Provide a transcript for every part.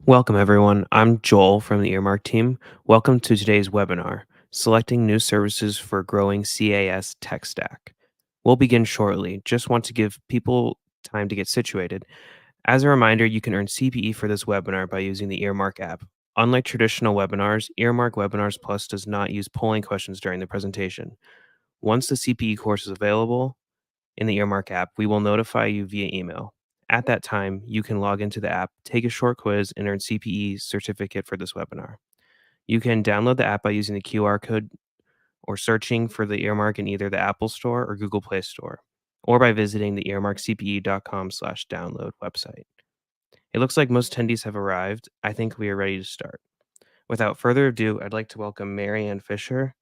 Welcome, everyone. I'm Joel from the Earmark team. Welcome to today's webinar, Selecting New Services for Growing CAS Tech Stack. We'll begin shortly. Just want to give people time to get situated. As a reminder, you can earn CPE for this webinar by using the Earmark app. Unlike traditional webinars, Earmark Webinars Plus does not use polling questions during the presentation. Once the CPE course is available, in the Earmark app, we will notify you via email. At that time, you can log into the app, take a short quiz, and earn CPE certificate for this webinar. You can download the app by using the QR code or searching for the Earmark in either the Apple Store or Google Play Store, or by visiting the earmarkcpe.com/download website. It looks like most attendees have arrived. I think we are ready to start. Without further ado, I'd like to welcome Marianne Fisher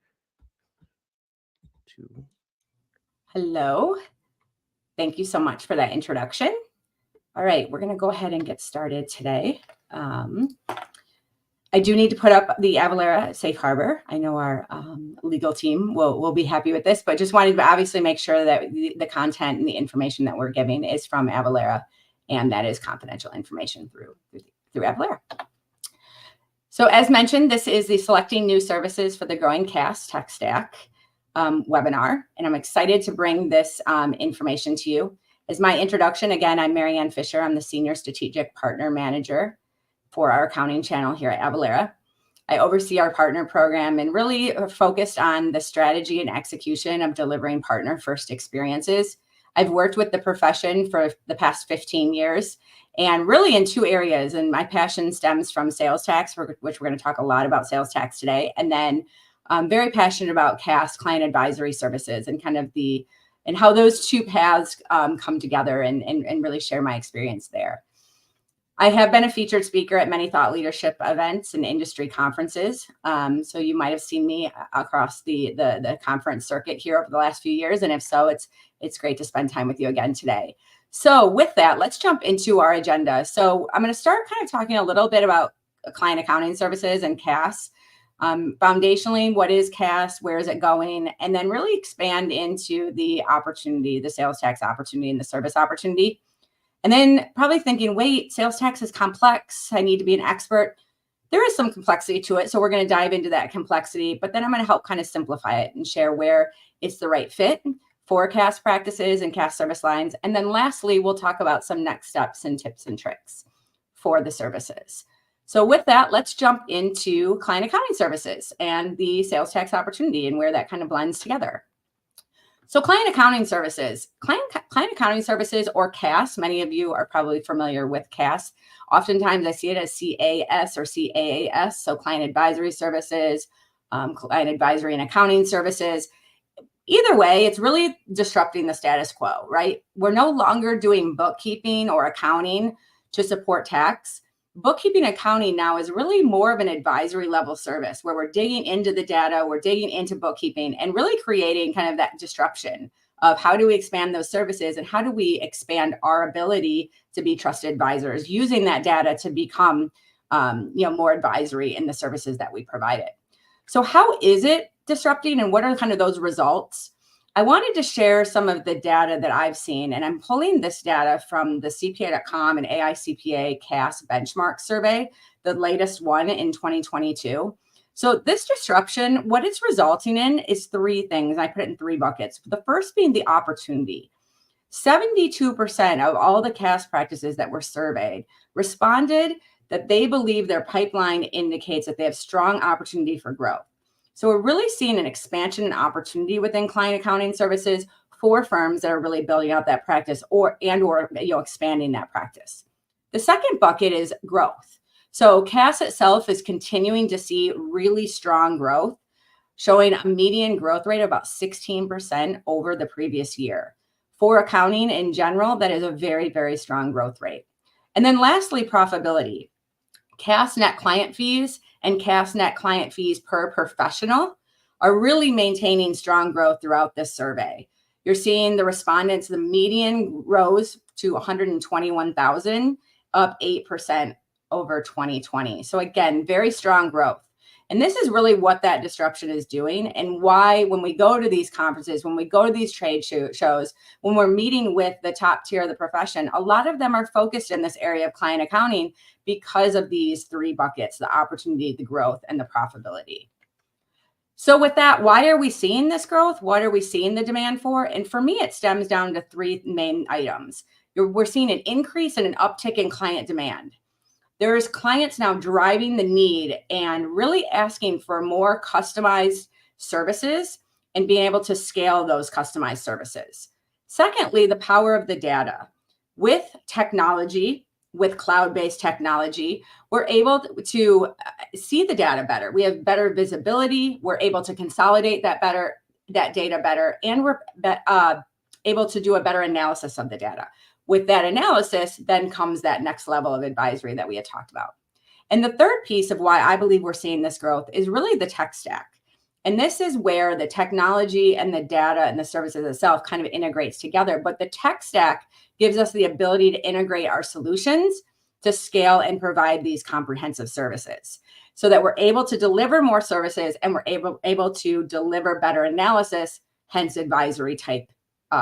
to. Hello. Thank you so much for that introduction. All right, we're going to go ahead and get started today. I do need to put up the Avalara Safe Harbor. I know our legal team will be happy with this, but just wanted to obviously make sure that the content and the information that we're giving is from Avalara, and that is confidential information through Avalara. So as mentioned, this is the Selecting New Services for the Growing CAS Tech Stack webinar, and I'm excited to bring this information to you. As my introduction, again, I'm Marianne Fisher. I'm the Senior Strategic Partner Manager for our accounting channel here at Avalara. I oversee our partner program and really focused on the strategy and execution of delivering partner-first experiences. I've worked with the profession for the past 15 years and really in two areas. And my passion stems from sales tax, which we're going to talk a lot about sales tax today. And then I'm very passionate about CAS, client advisory services, and kind of and how those two paths come together and really share my experience there. I have been a featured speaker at many thought leadership events and industry conferences. So you might have seen me across the conference circuit here over the last few years. And if so, it's great to spend time with you again today. So with that, let's jump into our agenda. So I'm going to start kind of talking a little bit about client accounting services and CAS. Foundationally, what is CAS? Where is it going? And then really expand into the opportunity, the sales tax opportunity and the service opportunity. And then probably thinking, wait, sales tax is complex. I need to be an expert. There is some complexity to it. So we're going to dive into that complexity, but then I'm going to help kind of simplify it and share where it's the right fit for CAS practices and CAS service lines. And then lastly, we'll talk about some next steps and tips and tricks for the services. So with that, let's jump into client accounting services and the sales tax opportunity and where that kind of blends together. So client accounting services, client accounting services or CAS, many of you are probably familiar with CAS. Oftentimes I see it as CAS or CAAS, so client advisory services, client advisory and accounting services. Either way, it's really disrupting the status quo, right? We're no longer doing bookkeeping or accounting to support tax. Bookkeeping accounting now is really more of an advisory level service where we're digging into the data, we're digging into bookkeeping and really creating kind of that disruption of how do we expand those services and how do we expand our ability to be trusted advisors using that data to become more advisory in the services that we provide it. So how is it disrupting and what are kind of those results? I wanted to share some of the data that I've seen, and I'm pulling this data from the CPA.com and AICPA CAS benchmark survey, the latest one in 2022. So this disruption, what it's resulting in is three things. I put it in three buckets. The first being the opportunity. 72% of all the CAS practices that were surveyed responded that they believe their pipeline indicates that they have strong opportunity for growth. So we're really seeing an expansion and opportunity within client accounting services for firms that are really building out that practice or expanding that practice. The second bucket is growth. So CAS itself is continuing to see really strong growth, showing a median growth rate of about 16% over the previous year. For accounting in general, that is a very, very strong growth rate. And then lastly, profitability. CAS net client fees and CAS net client fees per professional are really maintaining strong growth throughout this survey. You're seeing the respondents, the median rose to 121,000, up 8% over 2020. So again, very strong growth. And this is really what that disruption is doing, and why when we go to these conferences, when we go to these trade shows, when we're meeting with the top tier of the profession, a lot of them are focused in this area of client accounting because of these three buckets: the opportunity, the growth, and the profitability. So with that, why are we seeing this growth? What are we seeing the demand for? And for me, it stems down to three main items. We're seeing an increase and an uptick in client demand. There's clients now driving the need and really asking for more customized services and being able to scale those customized services. Secondly, the power of the data. With technology, with cloud-based technology, we're able to see the data better. We have better visibility. We're able to consolidate that data better, and we're able to do a better analysis of the data. With that analysis, then comes that next level of advisory that we had talked about. And the third piece of why I believe we're seeing this growth is really the tech stack. And this is where the technology and the data and the services itself kind of integrates together. But the tech stack gives us the ability to integrate our solutions to scale and provide these comprehensive services so that we're able to deliver more services, and we're able to deliver better analysis, hence advisory type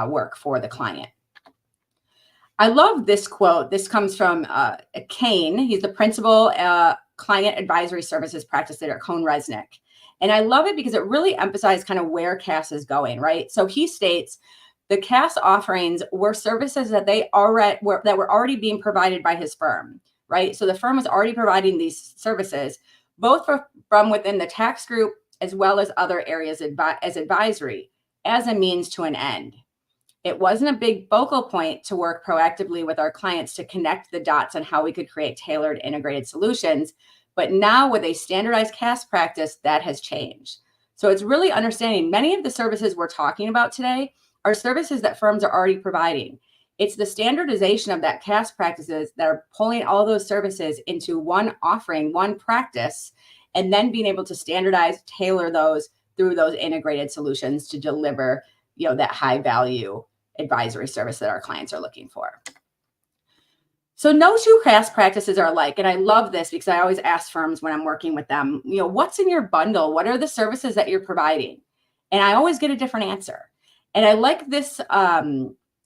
work for the client. I love this quote. This comes from Kane. He's the principal client advisory services practice leader at Cone Resnick. And I love it because it really emphasizes kind of where CAS is going, right? So he states the CAS offerings were services that were already being provided by his firm, right? So the firm was already providing these services, both from within the tax group as well as other areas as advisory, as a means to an end. It wasn't a big focal point to work proactively with our clients to connect the dots on how we could create tailored integrated solutions. But now with a standardized CAS practice, that has changed. So it's really understanding many of the services we're talking about today are services that firms are already providing. It's the standardization of that CAS practices that are pulling all those services into one offering, one practice, and then being able to standardize, tailor those through those integrated solutions to deliver, that high value advisory service that our clients are looking for. So no two CAS practices are alike. And I love this because I always ask firms when I'm working with them, what's in your bundle? What are the services that you're providing? And I always get a different answer. And I like this,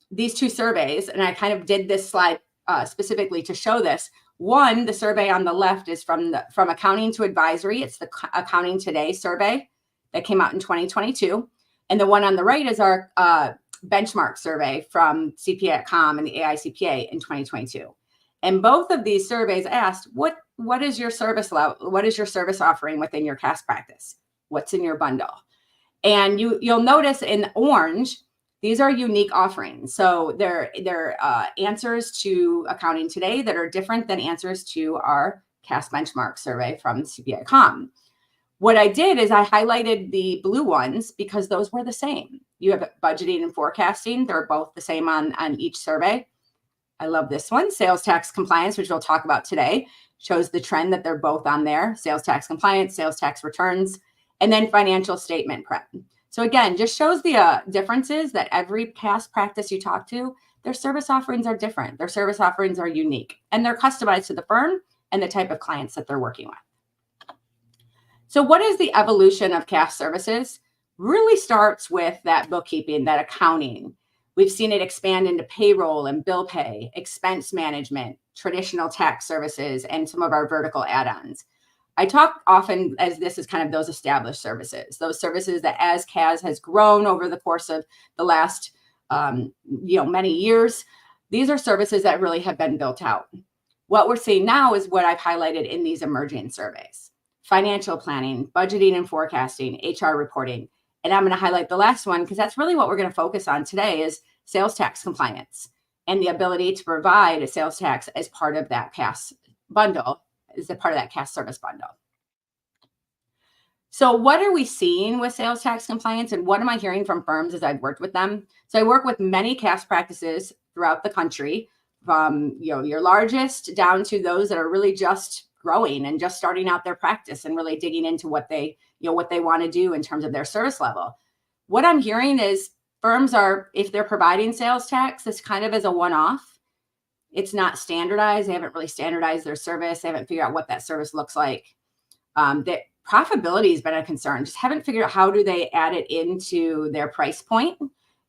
these two surveys, and I kind of did this slide specifically to show this. One, the survey on the left is from Accounting to Advisory. It's the Accounting Today survey that came out in 2022. And the one on the right is our benchmark survey from CPA.com and the AICPA in 2022. And both of these surveys asked, what is your service level? What is your service offering within your CAS practice? What's in your bundle? And you'll notice in orange, these are unique offerings. So they're answers to Accounting Today that are different than answers to our CAS benchmark survey from CPA.com. What I did is I highlighted the blue ones because those were the same. You have budgeting and forecasting. They're both the same on each survey. I love this one. Sales tax compliance, which we'll talk about today, shows the trend that they're both on there. Sales tax compliance, sales tax returns, and then financial statement prep. So again, just shows the differences that every CAS practice you talk to, their service offerings are different. Their service offerings are unique, and they're customized to the firm and the type of clients that they're working with. So what is the evolution of CAS services? Really starts with that bookkeeping, that accounting. We've seen it expand into payroll and bill pay, expense management, traditional tax services, and some of our vertical add-ons. I talk often as this is kind of those established services, those services that as CAS has grown over the course of the last many years, these are services that really have been built out. What we're seeing now is what I've highlighted in these emerging surveys. Financial planning, budgeting and forecasting, HR reporting. And I'm going to highlight the last one because that's really what we're going to focus on today is sales tax compliance and the ability to provide a sales tax as part of that CAS bundle, as a part of that CAS service bundle. So what are we seeing with sales tax compliance, and what am I hearing from firms as I've worked with them? So I work with many CAS practices throughout the country, from your largest down to those that are really just growing and just starting out their practice and really digging into what they want to do in terms of their service level. What I'm hearing is firms are, if they're providing sales tax, this kind of is a one-off. It's not standardized. They haven't really standardized their service. They haven't figured out what that service looks like. that profitability has been a concern. Just haven't figured out how do they add it into their price point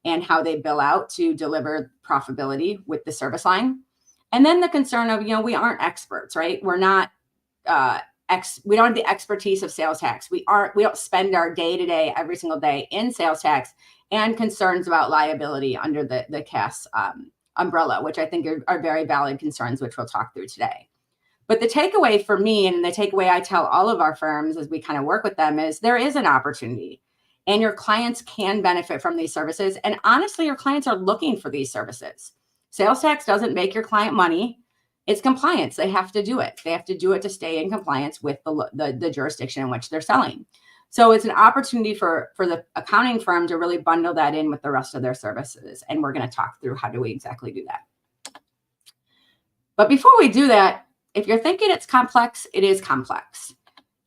and how they bill out to deliver profitability with the service line. And then the concern of, we aren't experts, right? We're not, we don't have the expertise of sales tax. We don't spend our day to day, every single day in sales tax, and concerns about liability under the CAS umbrella, which I think are very valid concerns, which we'll talk through today. But the takeaway for me, and the takeaway I tell all of our firms as we kind of work with them, is there is an opportunity and your clients can benefit from these services. And honestly, your clients are looking for these services. Sales tax doesn't make your client money. It's compliance. They have to do it. They have to do it to stay in compliance with the jurisdiction in which they're selling. So it's an opportunity for the accounting firm to really bundle that in with the rest of their services. And we're going to talk through how do we exactly do that. But before we do that, if you're thinking it's complex, it is complex.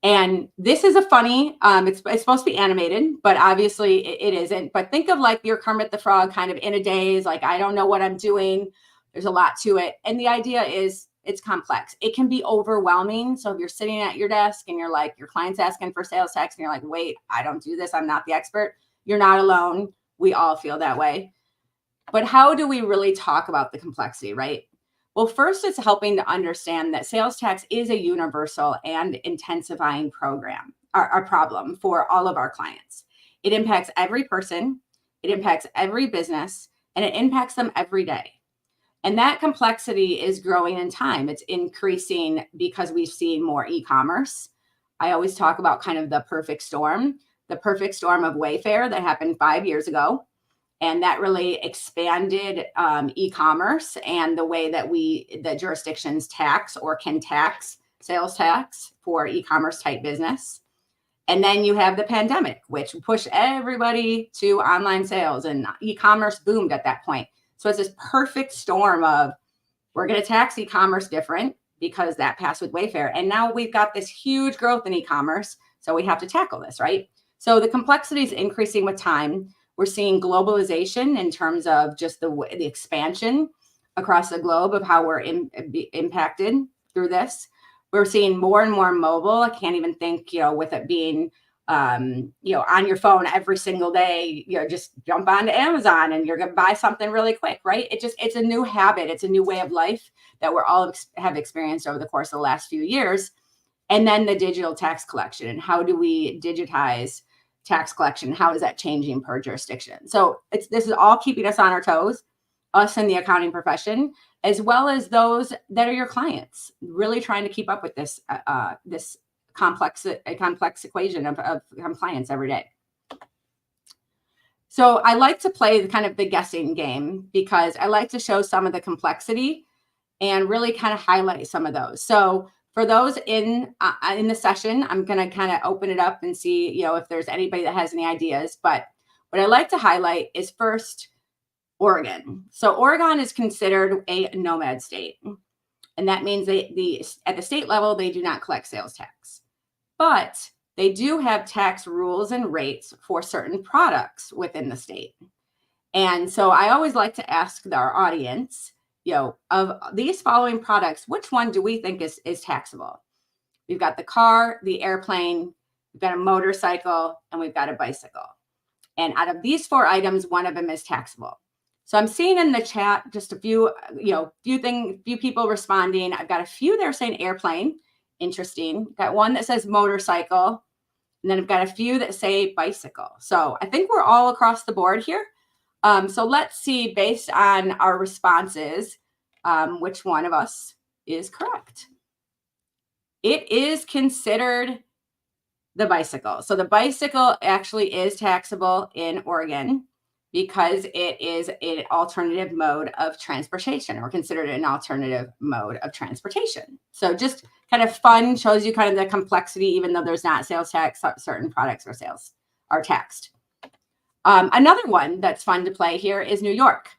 And this is a funny, it's supposed to be animated, but obviously it isn't. But think of like your Kermit the Frog kind of in a daze, like, I don't know what I'm doing. There's a lot to it. And the idea is it's complex. It can be overwhelming. So if you're sitting at your desk and you're like, your client's asking for sales tax and you're like, wait, I don't do this. I'm not the expert. You're not alone. We all feel that way. But how do we really talk about the complexity, right? Well, first, it's helping to understand that sales tax is a universal and intensifying program, our problem for all of our clients. It impacts every person, it impacts every business, and it impacts them every day. And that complexity is growing in time. It's increasing because we've seen more e-commerce. I always talk about kind of the perfect storm of Wayfair that happened 5 years ago. And that really expanded e-commerce and the way that the jurisdictions tax or can tax sales tax for e-commerce type business. And then you have the pandemic, which pushed everybody to online sales, and e-commerce boomed at that point. So it's this perfect storm of, we're going to tax e-commerce different because that passed with Wayfair. And now we've got this huge growth in e-commerce. So we have to tackle this, right? So the complexity is increasing with time. We're seeing globalization in terms of just the expansion across the globe of how we're impacted through this. We're seeing more and more mobile. I can't even think, with it being, on your phone every single day, just jump onto Amazon and you're going to buy something really quick, right? It's a new habit. It's a new way of life that we're all have experienced over the course of the last few years. And then the digital tax collection, and how do we digitize tax collection? How is that changing per jurisdiction? So this is all keeping us on our toes, us in the accounting profession, as well as those that are your clients, really trying to keep up with this complex equation of compliance every day. So I like to play kind of the guessing game because I like to show some of the complexity and really kind of highlight some of those. So for those in the session, I'm going to kind of open it up and see, if there's anybody that has any ideas. But what I like to highlight is first Oregon. So Oregon is considered a nomad state, and that means at the state level they do not collect sales tax, but they do have tax rules and rates for certain products within the state. And so I always like to ask our audience, of these following products, which one do we think is taxable? We've got the car, the airplane, we've got a motorcycle, and we've got a bicycle. And out of these 4 items, one of them is taxable. So I'm seeing in the chat just a few people responding. I've got a few that are saying airplane. Interesting. Got one that says motorcycle. And then I've got a few that say bicycle. So I think we're all across the board here. So let's see, based on our responses, which one of us is correct. It is considered the bicycle. So the bicycle actually is taxable in Oregon because it is an alternative mode of transportation, or considered an alternative mode of transportation. So just kind of fun, shows you kind of the complexity, even though there's not sales tax, certain products are taxed. Another one that's fun to play here is New York.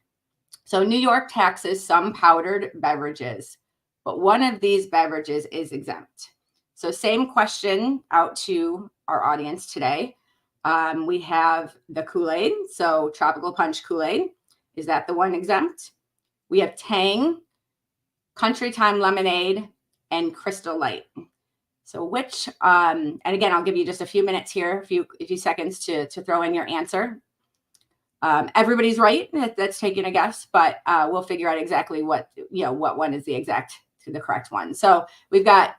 So New York taxes some powdered beverages, but one of these beverages is exempt. So same question out to our audience today. We have the Kool-Aid. So tropical punch Kool-Aid, is that the one exempt? We have Tang, Country Time Lemonade, and Crystal Light. So which, and again, I'll give you just a few minutes here, a few seconds to throw in your answer. Everybody's right. That's taking a guess, but we'll figure out exactly what one is the correct one. So we've got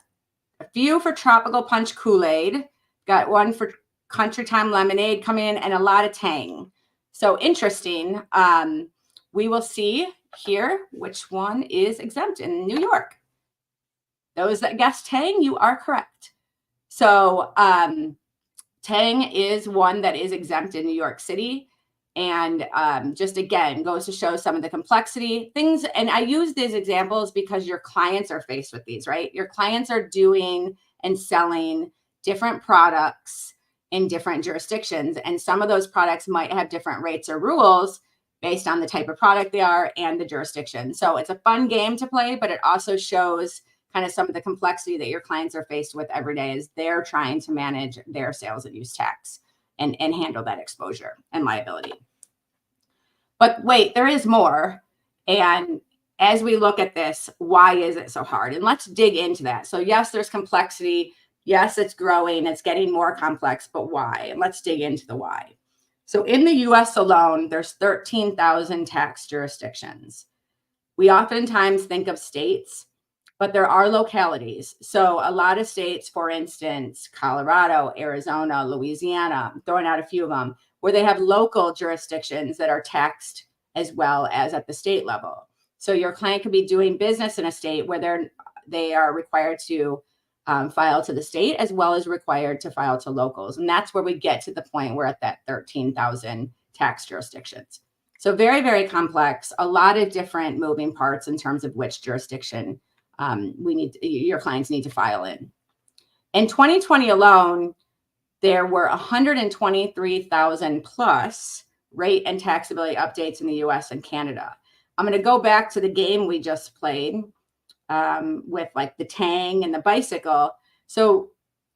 a few for tropical punch Kool-Aid, got one for country time lemonade coming in, and a lot of Tang. So interesting. We will see here which one is exempt in New York. Those that guessed Tang, you are correct. So Tang is one that is exempt in New York City. And just again, goes to show some of the complexity things. And I use these examples because your clients are faced with these, right? Your clients are doing and selling different products in different jurisdictions. And some of those products might have different rates or rules based on the type of product they are and the jurisdiction. So it's a fun game to play, but it also shows kind of some of the complexity that your clients are faced with every day as they're trying to manage their sales and use tax and handle that exposure and liability. But wait, there is more. And as we look at this, why is it so hard? And let's dig into that. So yes, there's complexity. Yes, it's growing. It's getting more complex, but why? And let's dig into the why. So in the US alone, there's 13,000 tax jurisdictions. We oftentimes think of states, but there are localities. So a lot of states, for instance, Colorado, Arizona, Louisiana, I'm throwing out a few of them, where they have local jurisdictions that are taxed as well as at the state level. So your client could be doing business in a state where they are required to file to the state as well as required to file to locals. And that's where we get to the point where at that 13,000 tax jurisdictions. So very, very complex, a lot of different moving parts in terms of which jurisdiction your clients need to file in. In 2020 alone, there were 123,000 plus rate and taxability updates in the US and Canada. I'm going to go back to the game we just played with like the Tang and the bicycle. So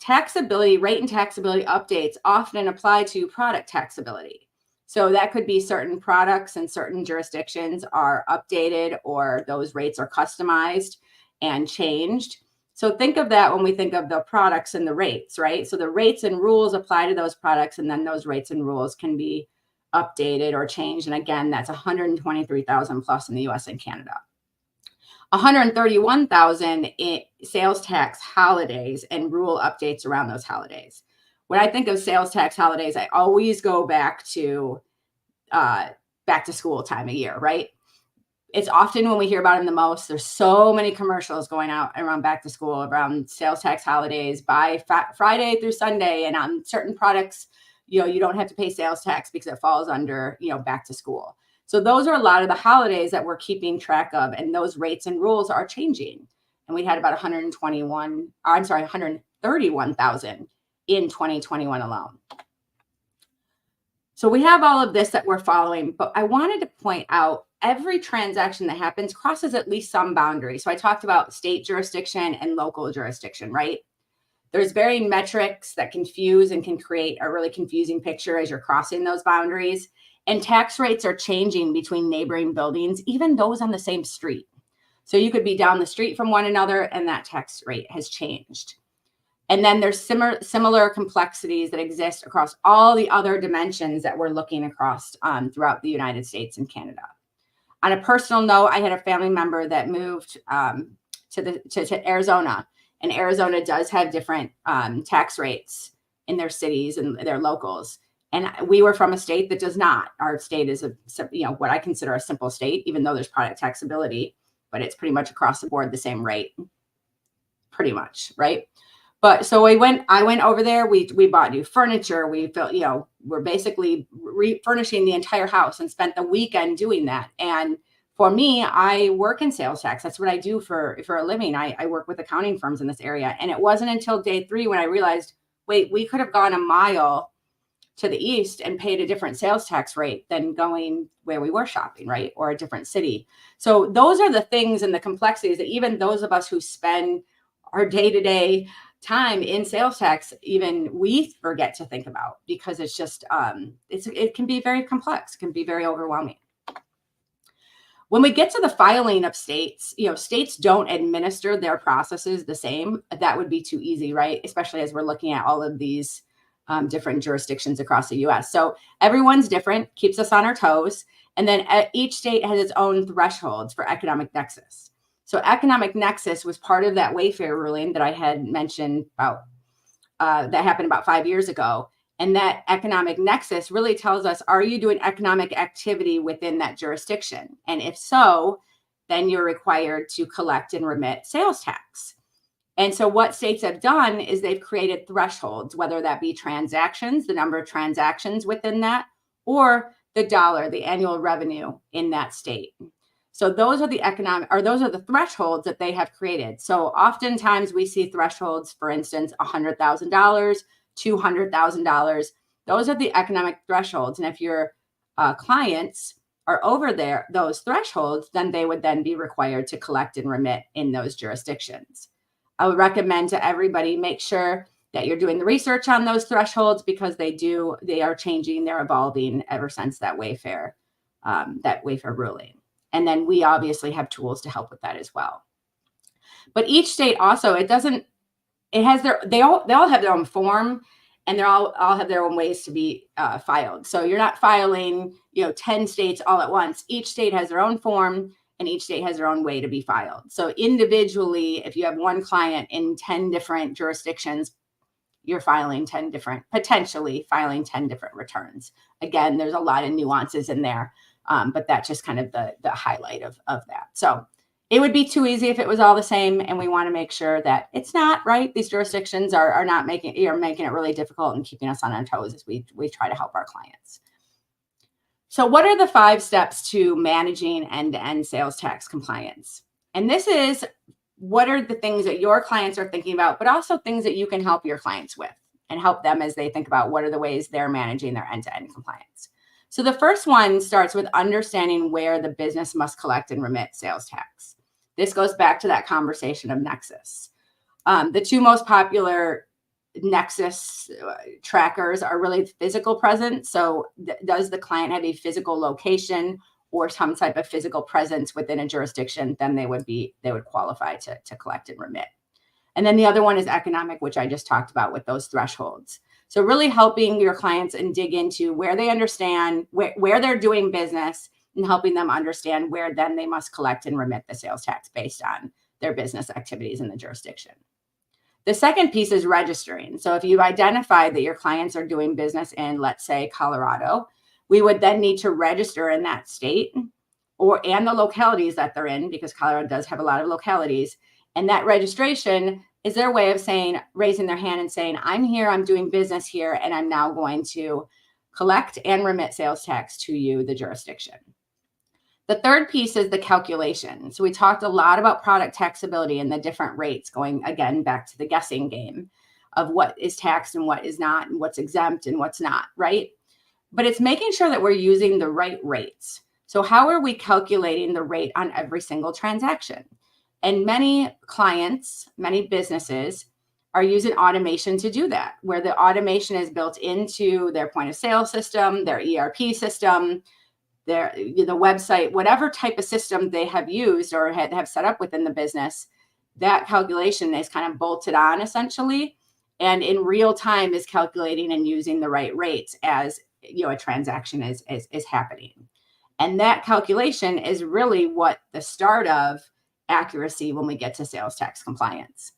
rate and taxability updates often apply to product taxability. So that could be certain products in certain jurisdictions are updated or those rates are customized and changed. So think of that when we think of the products and the rates, right? So the rates and rules apply to those products, and then those rates and rules can be updated or changed. And again, that's 123,000 plus in the US and Canada. 131,000 in sales tax holidays and rule updates around those holidays. When I think of sales tax holidays, I always go back to school time of year, right? It's often when we hear about them the most. There's so many commercials going out around back to school, around sales tax holidays, buy Friday through Sunday, and on certain products, you don't have to pay sales tax because it falls under, back to school. So those are a lot of the holidays that we're keeping track of, and those rates and rules are changing. And we had about 131,000 in 2021 alone. So we have all of this that we're following, but I wanted to point out every transaction that happens crosses at least some boundary. So I talked about state jurisdiction and local jurisdiction, right? There's varying metrics that confuse and can create a really confusing picture as you're crossing those boundaries. And tax rates are changing between neighboring buildings, even those on the same street. So you could be down the street from one another and that tax rate has changed. And then there's similar complexities that exist across all the other dimensions that we're looking across throughout the United States and Canada. On a personal note, I had a family member that moved to Arizona, and Arizona does have different tax rates in their cities and their locals. And we were from a state that does not. Our state is what I consider a simple state, even though there's product taxability, but it's pretty much across the board the same rate, pretty much, right? But so I went over there. We bought new furniture. We felt, we're basically refurnishing the entire house and spent the weekend doing that. And for me, I work in sales tax. That's what I do for a living. I work with accounting firms in this area. And it wasn't until day 3 when I realized, wait, we could have gone a mile to the east and paid a different sales tax rate than going where we were shopping, right? Or a different city. So those are the things and the complexities that even those of us who spend our day-to-day time in sales tax, even we forget to think about, because it's just, it can be very complex, can be very overwhelming. When we get to the filing of states, states don't administer their processes the same. That would be too easy, right? Especially as we're looking at all of these different jurisdictions across the US. So everyone's different, keeps us on our toes. And then each state has its own thresholds for economic nexus. So economic nexus was part of that Wayfair ruling that I had mentioned about that happened about 5 years ago. And that economic nexus really tells us, are you doing economic activity within that jurisdiction? And if so, then you're required to collect and remit sales tax. And so what states have done is they've created thresholds, whether that be transactions, the number of transactions within that, or the dollar, the annual revenue in that state. So those are the thresholds that they have created. So oftentimes we see thresholds, for instance, $100,000, $200,000. Those are the economic thresholds. And if your clients are over there, those thresholds, then they would then be required to collect and remit in those jurisdictions. I would recommend to everybody, make sure that you're doing the research on those thresholds, because they are changing, they're evolving ever since that Wayfair ruling. And then we obviously have tools to help with that as well. But each state also, they all have their own form, and they all have their own ways to be filed. So you're not filing, 10 states all at once. Each state has their own form, and each state has their own way to be filed. So individually, if you have one client in 10 different jurisdictions, you're potentially filing 10 different returns. Again, there's a lot of nuances in there, but that's just kind of the highlight of that. So it would be too easy if it was all the same, and we want to make sure that it's not, right? These jurisdictions are not making it really difficult and keeping us on our toes as we try to help our clients. So what are the 5 steps to managing end-to-end sales tax compliance? And this is what are the things that your clients are thinking about, but also things that you can help your clients with and help them as they think about what are the ways they're managing their end-to-end compliance. So the first one starts with understanding where the business must collect and remit sales tax. This goes back to that conversation of nexus. The 2 most popular nexus trackers are really physical presence. So does the client have a physical location or some type of physical presence within a jurisdiction? Then they would qualify to collect and remit. And then the other one is economic, which I just talked about with those thresholds. So really helping your clients and dig into where they understand where they're doing business, and helping them understand where then they must collect and remit the sales tax based on their business activities in the jurisdiction. The second piece is registering. So if you've identified that your clients are doing business in, let's say, Colorado, we would then need to register in that state and the localities that they're in, because Colorado does have a lot of localities. And that registration is their way of raising their hand and saying, I'm here, I'm doing business here, and I'm now going to collect and remit sales tax to you, the jurisdiction. The third piece is the calculation. So we talked a lot about product taxability and the different rates, going again back to the guessing game of what is taxed and what is not, and what's exempt and what's not, right? But it's making sure that we're using the right rates. So how are we calculating the rate on every single transaction? And many clients, many businesses are using automation to do that, where the automation is built into their point of sale system, their ERP system, the website, whatever type of system they have used or have set up within the business. That calculation is kind of bolted on essentially, and in real time is calculating and using the right rates as a transaction is happening. And that calculation is really what the start of accuracy when we get to sales tax compliance.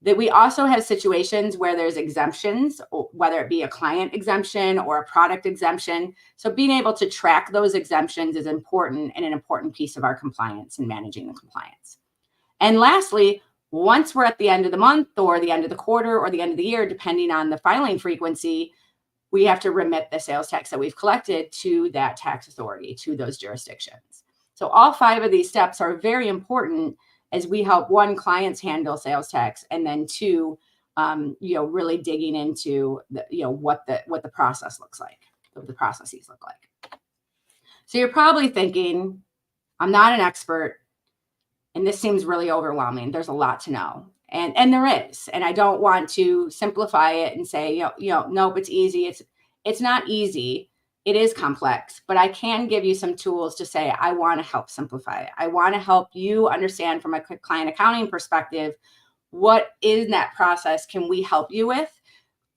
That we also have situations where there's exemptions, whether it be a client exemption or a product exemption. So being able to track those exemptions is important, and an important piece of our compliance and managing the compliance. And lastly, once we're at the end of the month or the end of the quarter or the end of the year, depending on the filing frequency, we have to remit the sales tax that we've collected to that tax authority, to those jurisdictions. So all 5 of these steps are very important as we help, 1, clients handle sales tax, and then 2, really digging into what the process looks like, what the processes look like. So you're probably thinking, I'm not an expert, and this seems really overwhelming. There's a lot to know, and there is, and I don't want to simplify it and say, nope, it's easy. It's not easy. It is complex, but I can give you some tools to say, I want to help simplify it. I want to help you understand from a client accounting perspective, what in that process can we help you with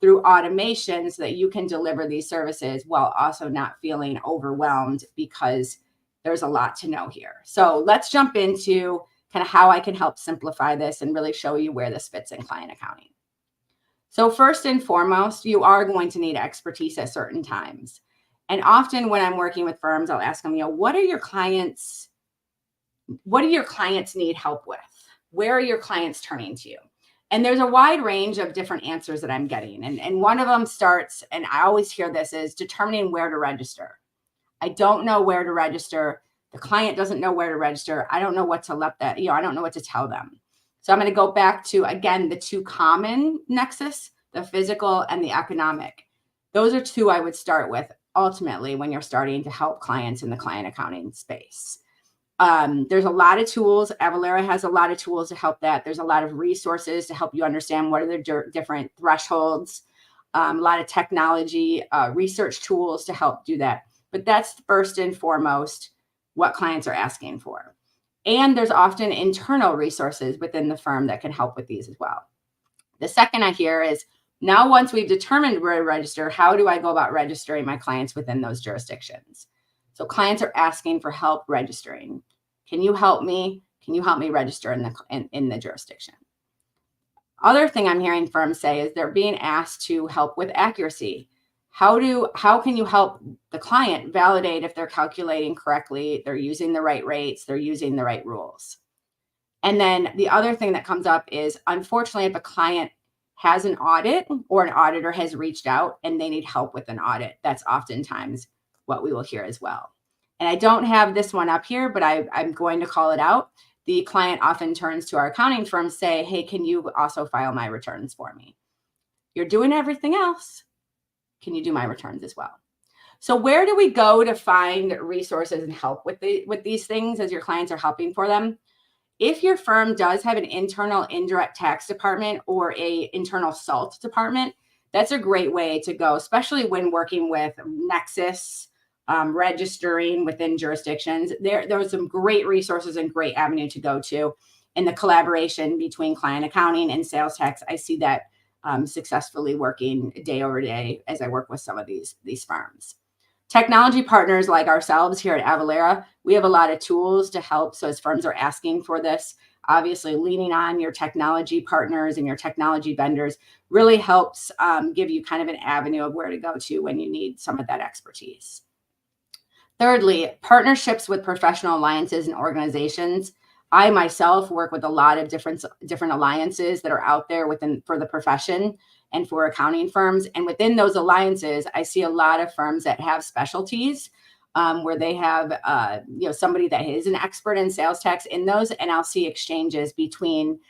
through automation so that you can deliver these services while also not feeling overwhelmed, because there's a lot to know here. So let's jump into kind of how I can help simplify this and really show you where this fits in client accounting. So first and foremost, you are going to need expertise at certain times. And often when I'm working with firms, I'll ask them, what do your clients need help with? Where are your clients turning to you? And there's a wide range of different answers that I'm getting. And one of them starts, and I always hear this, is determining where to register. I don't know where to register. The client doesn't know where to register. I don't know what to I don't know what to tell them. So I'm going to go back to, again, the two common nexus, the physical and the economic. Those are two I would start with ultimately when you're starting to help clients in the client accounting space. There's a lot of tools. Avalara has a lot of tools to help that. There's a lot of resources to help you understand what are the different thresholds, a lot of technology, research tools to help do that. But that's first and foremost what clients are asking for. And there's often internal resources within the firm that can help with these as well. The second I hear is, now once we've determined where to register, how do I go about registering my clients within those jurisdictions? So clients are asking for help registering. Can you help me? Can you help me register in the jurisdiction? Other thing I'm hearing firms say is they're being asked to help with accuracy. How can you help the client validate if they're calculating correctly, they're using the right rates, they're using the right rules? And then the other thing that comes up is, unfortunately, if a client has an audit or an auditor has reached out and they need help with an audit, that's oftentimes what we will hear as well. And I don't have this one up here, but I'm going to call it out. The client often turns to our accounting firm, say, hey, can you also file my returns for me? You're doing everything else. Can you do my returns as well? So where do we go to find resources and help with these things as your clients are helping for them? If your firm does have an internal indirect tax department or a internal SALT department, that's a great way to go, especially when working with Nexus, registering within jurisdictions. There's some great resources and great avenue to go to. In the collaboration between client accounting and sales tax, I see that successfully working day over day as I work with some of these firms. Technology partners like ourselves here at Avalara, we have a lot of tools to help. So as firms are asking for this, obviously leaning on your technology partners and your technology vendors really helps give you kind of an avenue of where to go to when you need some of that expertise. Thirdly, partnerships with professional alliances and organizations. I myself work with a lot of different alliances that are out there for the profession and for accounting firms. And within those alliances, I see a lot of firms that have specialties where they have somebody that is an expert in sales tax in those. And I'll see exchanges between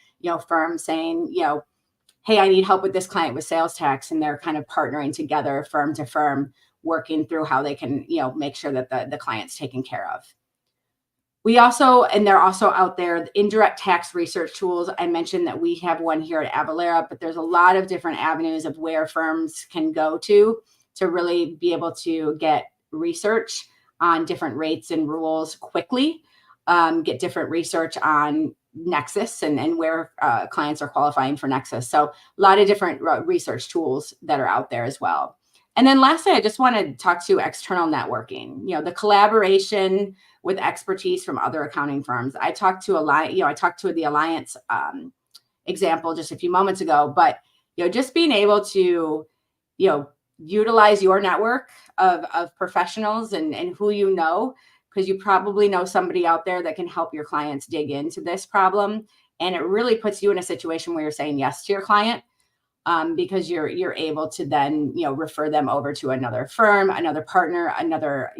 firms saying, hey, I need help with this client with sales tax, and they're kind of partnering together, firm to firm, working through how they can make sure that the client's taken care of. They're also out there, the indirect tax research tools. I mentioned that we have one here at Avalara, but there's a lot of different avenues of where firms can go to really be able to get research on different rates and rules quickly, get different research on Nexus and where clients are qualifying for Nexus. So a lot of different research tools that are out there as well. And then lastly, I just want to talk to external networking, the collaboration with expertise from other accounting firms. I talked to the Alliance example just a few moments ago, but just being able to utilize your network of professionals and who because you probably know somebody out there that can help your clients dig into this problem. And it really puts you in a situation where you're saying yes to your client because you're able to then refer them over to another firm, another partner, another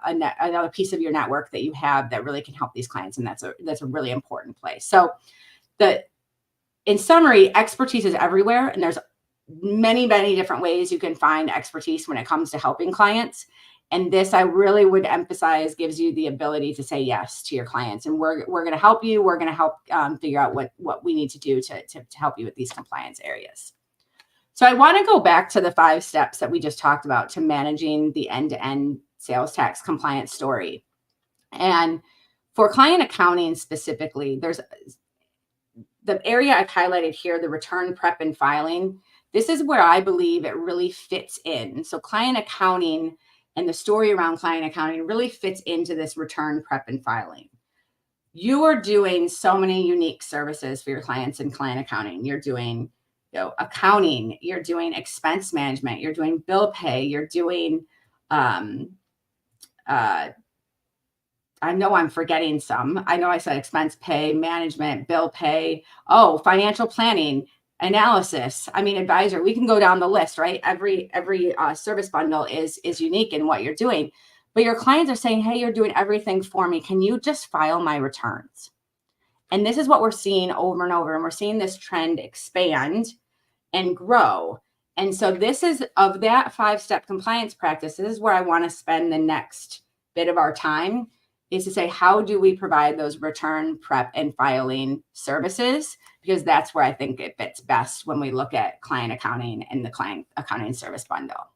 another piece of your network that you have that really can help these clients, and that's a really important place. So in summary, expertise is everywhere, and there's many different ways you can find expertise when it comes to helping clients. And this, I really would emphasize, gives you the ability to say yes to your clients. And we're going to help you. We're going to help figure out what we need to do to help you with these compliance areas. So I want to go back to the 5 steps that we just talked about to managing the end-to-end sales tax compliance story. And for client accounting specifically, there's the area I've highlighted here, the return prep and filing. This is where I believe it really fits in. So client accounting and the story around client accounting really fits into this return prep and filing. You are doing so many unique services for your clients in client accounting. You're doing accounting, you're doing expense management, you're doing bill pay, you're doing I know I'm forgetting some. I know I said expense pay, management, bill pay, financial planning, analysis. I mean, advisor. We can go down the list, right? Every service bundle is unique in what you're doing. But your clients are saying, "Hey, you're doing everything for me. Can you just file my returns?" And this is what we're seeing over and over, and we're seeing this trend expand and grow. And so this is of that 5-step compliance practice. This is where I want to spend the next bit of our time, is to say, how do we provide those return prep and filing services? Because that's where I think it fits best when we look at client accounting and the client accounting service bundle.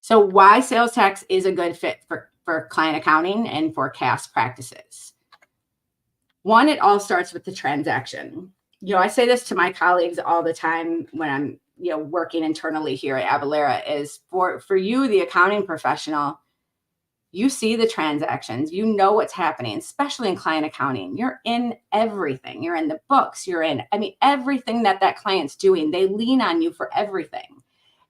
So why sales tax is a good fit for client accounting and for CAS practices. One, it all starts with the transaction. I say this to my colleagues all the time when I'm, working internally here at Avalara, is for you, the accounting professional, you see the transactions, you know what's happening, especially in client accounting. You're in everything. You're in the books. Everything that client's doing, they lean on you for everything.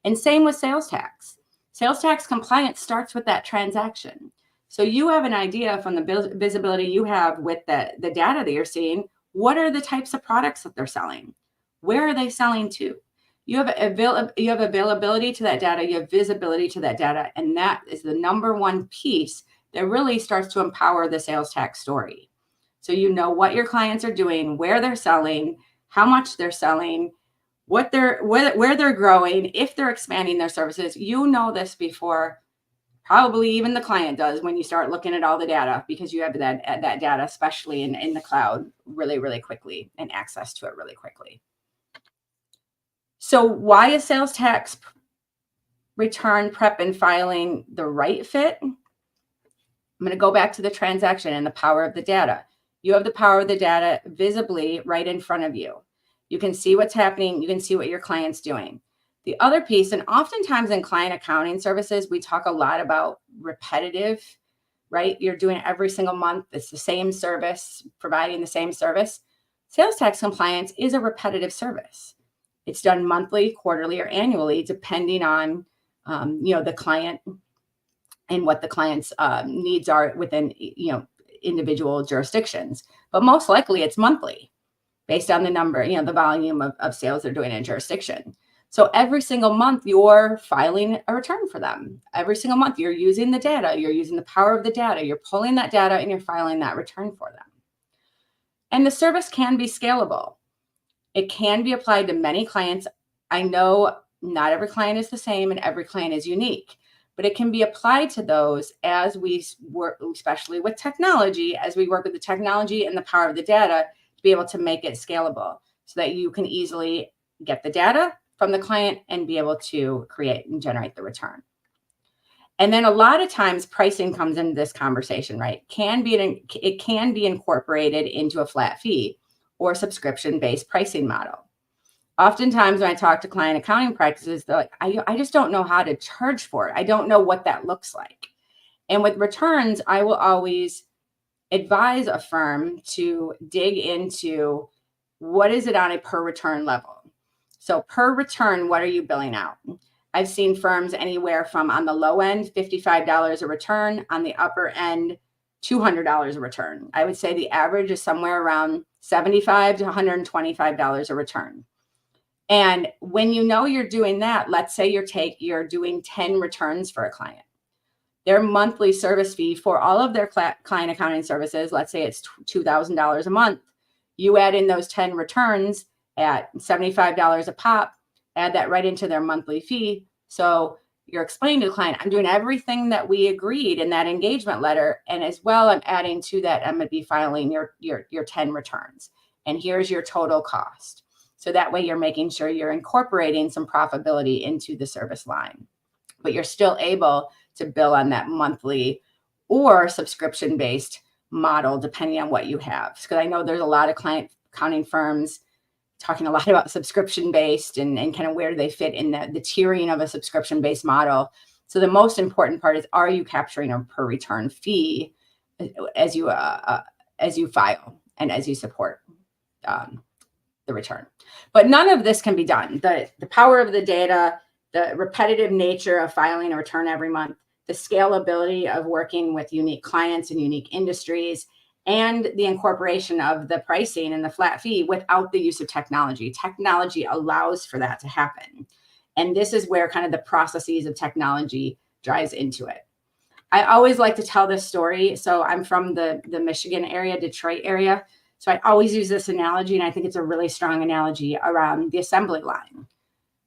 And same with sales tax. Sales tax compliance starts with that transaction. So you have an idea from the visibility you have with the data that you're seeing. What are the types of products that they're selling? Where are they selling to? You have availability to that data, you have visibility to that data, and that is the number one piece that really starts to empower the sales tax story. So you know what your clients are doing, where they're selling, how much they're selling, where they're growing, if they're expanding their services. You know this before probably even the client does when you start looking at all the data, because you have that data, especially in the cloud, really, really quickly, and access to it really quickly. So why is sales tax return prep and filing the right fit? I'm going to go back to the transaction and the power of the data. You have the power of the data visibly right in front of you. You can see what's happening. You can see what your client's doing. The other piece, and oftentimes in client accounting services, we talk a lot about repetitive, right? You're doing it every single month. It's the same service, providing the same service. Sales tax compliance is a repetitive service. It's done monthly, quarterly, or annually, depending on, the client and what the client's needs are within, individual jurisdictions. But most likely it's monthly based on the number, the volume of sales they're doing in a jurisdiction. So every single month you're filing a return for them. Every single month you're using the data, you're using the power of the data, you're pulling that data and you're filing that return for them. And the service can be scalable. It can be applied to many clients. I know not every client is the same and every client is unique, but it can be applied to those as we work, especially with technology, as we work with the technology and the power of the data to be able to make it scalable so that you can easily get the data from the client and be able to create and generate the return. And then a lot of times pricing comes into this conversation, right? It can be incorporated into a flat fee or subscription-based pricing model. Oftentimes when I talk to client accounting practices, they're like, I just don't know how to charge for it. I don't know what that looks like. And with returns, I will always advise a firm to dig into what is it on a per return level. So per return, what are you billing out? I've seen firms anywhere from, on the low end, $55 a return, on the upper end, $200 a return. I would say the average is somewhere around $75 to $125 a return. And when you know you're doing that, let's say you're doing 10 returns for a client. Their monthly service fee for all of their client accounting services, let's say it's $2,000 a month. You add in those 10 returns at $75 a pop, add that right into their monthly fee. So you're explaining to the client, I'm doing everything that we agreed in that engagement letter. And as well, I'm adding to that, I'm going to be filing your 10 returns. And here's your total cost. So that way you're making sure you're incorporating some profitability into the service line, but you're still able to bill on that monthly or subscription-based model, depending on what you have. Because I know there's a lot of client accounting firms talking a lot about subscription-based and kind of where they fit in the tiering of a subscription-based model. So the most important part is, are you capturing a per return fee as you file and as you support the return? But none of this can be done. The power of the data, the repetitive nature of filing a return every month, the scalability of working with unique clients and unique industries, and the incorporation of the pricing and the flat fee without the use of technology. Technology allows for that to happen. And this is where kind of the processes of technology drives into it. I always like to tell this story. So I'm from the Michigan area, Detroit area. So I always use this analogy, and I think it's a really strong analogy around the assembly line,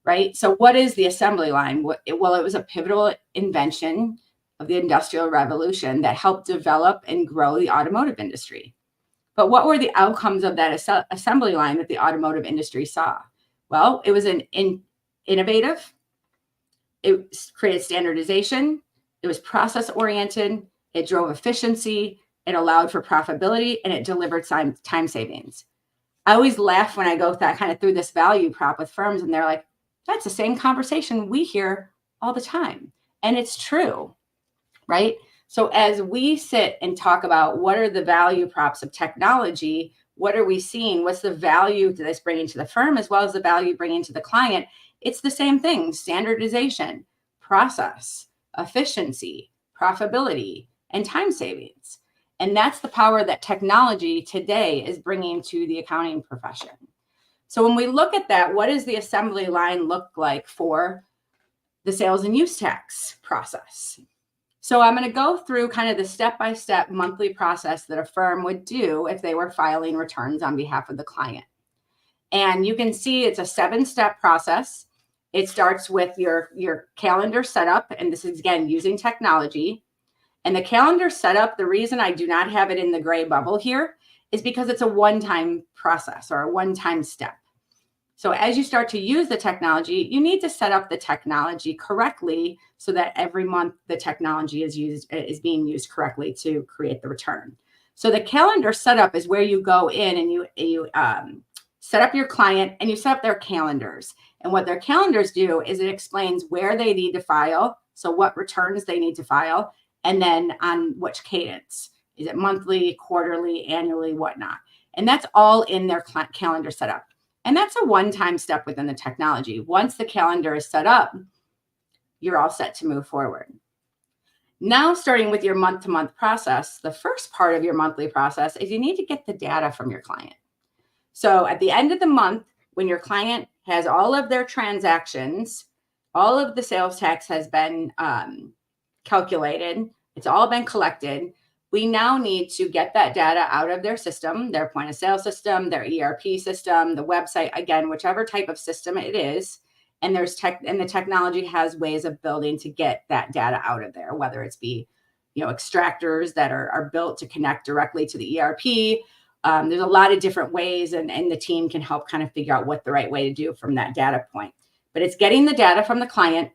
right? So what is the assembly line? Well, it was a pivotal invention of the Industrial Revolution that helped develop and grow the automotive industry. But what were the outcomes of that assembly line that the automotive industry saw? Well, it was innovative. It created standardization. It was process-oriented. It drove efficiency. It allowed for profitability, and it delivered time savings. I always laugh when I go kind of through this value prop with firms, and they're like, that's the same conversation we hear all the time. And it's true, right? So as we sit and talk about what are the value props of technology, what are we seeing? What's the value that it's bringing to the firm as well as the value bringing to the client? It's the same thing: standardization, process, efficiency, profitability, and time savings. And that's the power that technology today is bringing to the accounting profession. So when we look at that, what does the assembly line look like for the sales and use tax process? So I'm going to go through kind of the step-by-step monthly process that a firm would do if they were filing returns on behalf of the client. And you can see it's a 7-step process. It starts with your calendar setup, and this is, again, using technology. And the calendar setup, the reason I do not have it in the gray bubble here is because it's a one-time process or a one-time step. So as you start to use the technology, you need to set up the technology correctly so that every month the technology is being used correctly to create the return. So the calendar setup is where you go in and you set up your client and you set up their calendars. And what their calendars do is it explains where they need to file, so what returns they need to file, and then on which cadence. Is it monthly, quarterly, annually, whatnot? And that's all in their calendar setup. And that's a one-time step within the technology. Once the calendar is set up, you're all set to move forward. Now, starting with your month-to-month process, the first part of your monthly process is you need to get the data from your client. So at the end of the month, when your client has all of their transactions, all of the sales tax has been calculated, it's all been collected, we now need to get that data out of their system, their point of sale system, their ERP system, the website, again, whichever type of system it is. And the technology has ways of building to get that data out of there, whether it's be, extractors that are built to connect directly to the ERP. There's a lot of different ways, and the team can help kind of figure out what the right way to do from that data point. But it's getting the data from the client.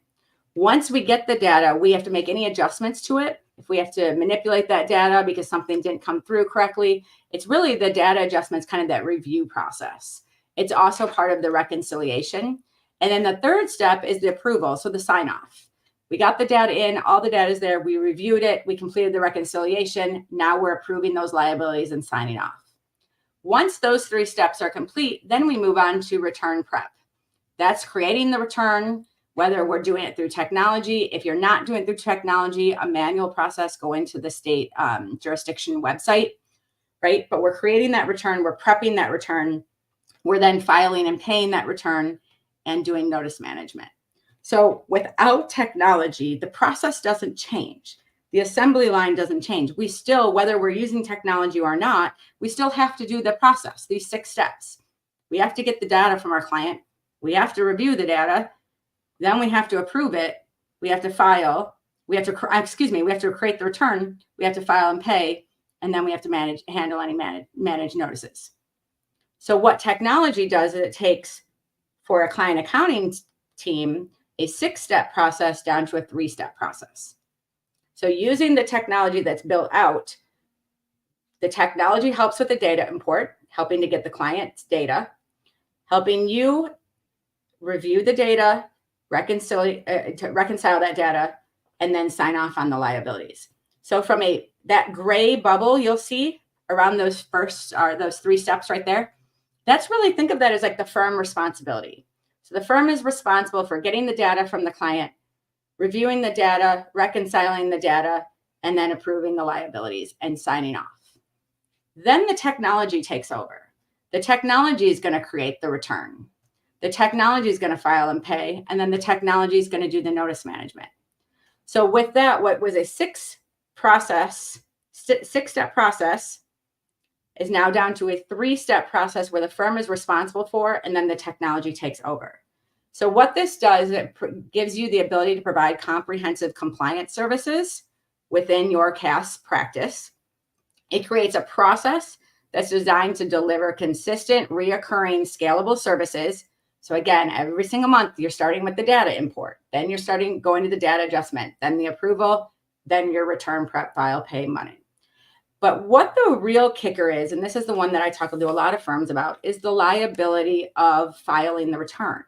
Once we get the data, we have to make any adjustments to it. If we have to manipulate that data because something didn't come through correctly, it's really the data adjustments, kind of that review process. It's also part of the reconciliation. And then the third step is the approval, so the sign off. We got the data in, all the data is there, we reviewed it, we completed the reconciliation, now we're approving those liabilities and signing off. Once those 3 steps are complete, then we move on to return prep. That's creating the return, whether we're doing it through technology. If you're not doing it through technology, a manual process, go into the state jurisdiction website, right? But we're creating that return, we're prepping that return, we're then filing and paying that return and doing notice management. So without technology, the process doesn't change. The assembly line doesn't change. We still, whether we're using technology or not, we still have to do the process, these 6 steps. We have to get the data from our client. We have to review the data. Then we have to approve it. We have to file. We have to create the return. We have to file and pay. And then we have to handle any manage notices. So what technology does is it takes, for a client accounting team, a 6-step process down to a 3-step process. So using the technology that's built out, the technology helps with the data import, helping to get the client's data, helping you review the data, reconcile that data, and then sign off on the liabilities. So from that gray bubble you'll see around those 3 steps right there, that's really, think of that as like the firm responsibility. So the firm is responsible for getting the data from the client, reviewing the data, reconciling the data, and then approving the liabilities and signing off. Then the technology takes over. The technology is going to create the return. The technology is going to file and pay, and then the technology is going to do the notice management. So with that, what was a 6-step process is now down to a 3-step process where the firm is responsible for, and then the technology takes over. So what this does, it gives you the ability to provide comprehensive compliance services within your CAS practice. It creates a process that's designed to deliver consistent, reoccurring, scalable services. So again, every single month, you're starting with the data import, then you're going to the data adjustment, then the approval, then your return, prep, file, pay, money. But what the real kicker is, and this is the one that I talk to a lot of firms about, is the liability of filing the return.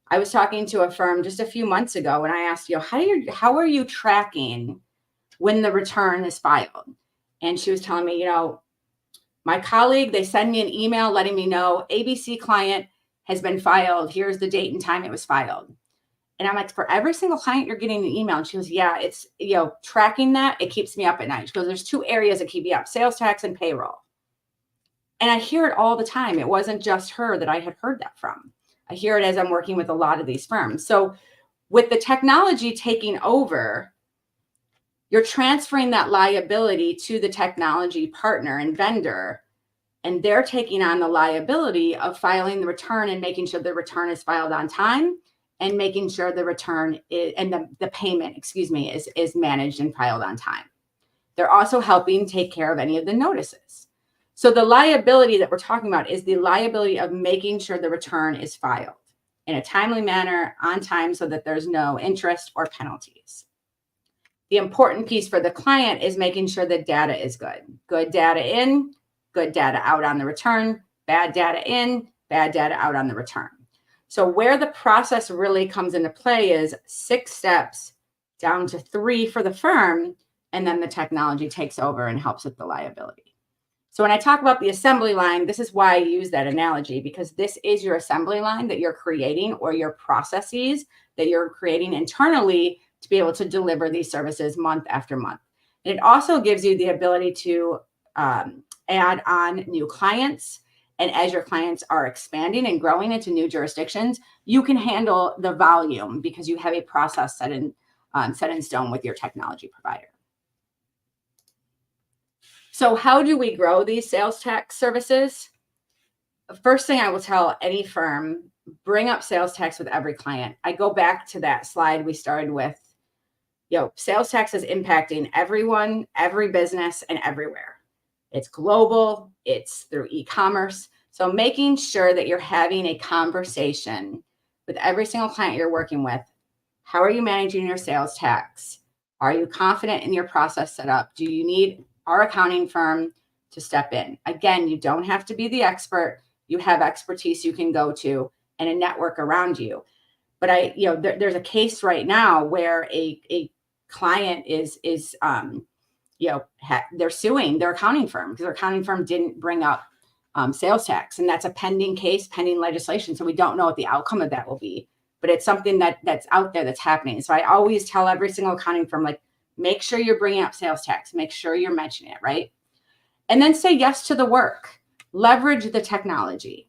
I was talking to a firm just a few months ago, and I asked, how are you tracking when the return is filed? And she was telling me, my colleague, they send me an email letting me know ABC client has been filed. Here's the date and time it was filed. And I'm like, for every single client you're getting an email? And she goes, yeah, it's, tracking that, it keeps me up at night. She goes, there's 2 areas that keep me up, sales tax and payroll. And I hear it all the time. It wasn't just her that I had heard that from. I hear it as I'm working with a lot of these firms. So with the technology taking over, you're transferring that liability to the technology partner and vendor, and they're taking on the liability of filing the return and making sure the return is filed on time, and making sure the return and the payment, is managed and filed on time. They're also helping take care of any of the notices. So the liability that we're talking about is the liability of making sure the return is filed in a timely manner, on time, so that there's no interest or penalties. The important piece for the client is making sure the data is good. Good data in, good data out on the return, bad data in, bad data out on the return. So where the process really comes into play is 6 steps down to 3 for the firm, and then the technology takes over and helps with the liability. So when I talk about the assembly line, this is why I use that analogy, because this is your assembly line that you're creating, or your processes that you're creating internally to be able to deliver these services month after month. And it also gives you the ability to add on new clients. And as your clients are expanding and growing into new jurisdictions, you can handle the volume because you have a process set in stone with your technology provider. So how do we grow these sales tax services? The first thing I will tell any firm, bring up sales tax with every client. I go back to that slide we started with. Sales tax is impacting everyone, every business, and everywhere. It's global, it's through e-commerce. So making sure that you're having a conversation with every single client you're working with. How are you managing your sales tax? Are you confident in your process setup? Do you need our accounting firm to step in? Again, you don't have to be the expert. You have expertise you can go to and a network around you. But there's a case right now where a client they're suing their accounting firm because their accounting firm didn't bring up sales tax, and that's a pending case, pending legislation. So we don't know what the outcome of that will be, but it's something that's out there that's happening. So I always tell every single accounting firm, make sure you're bringing up sales tax, make sure you're mentioning it, right? And then say yes to the work, leverage the technology.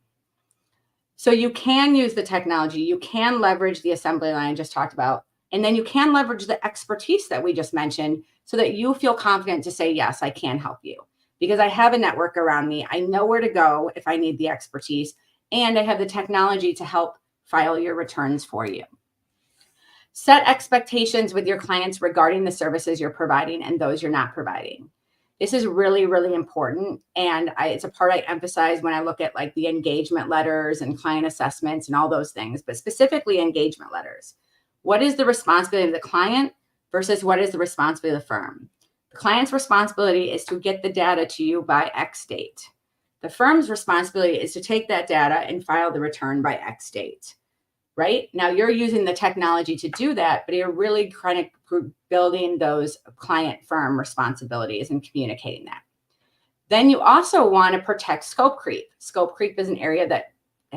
So you can use the technology, you can leverage the assembly line I just talked about, and then you can leverage the expertise that we just mentioned so that you feel confident to say, yes, I can help you because I have a network around me. I know where to go if I need the expertise, and I have the technology to help file your returns for you. Set expectations with your clients regarding the services you're providing and those you're not providing. This is really, really important. And it's a part I emphasize when I look at like the engagement letters and client assessments and all those things, but specifically engagement letters. What is the responsibility of the client versus what is the responsibility of the firm? The client's responsibility is to get the data to you by X date. The firm's responsibility is to take that data and file the return by X date. Right now, you're using the technology to do that, but you're really kind of building those client firm responsibilities and communicating that. Then you also want to protect scope creep. Scope creep is an area that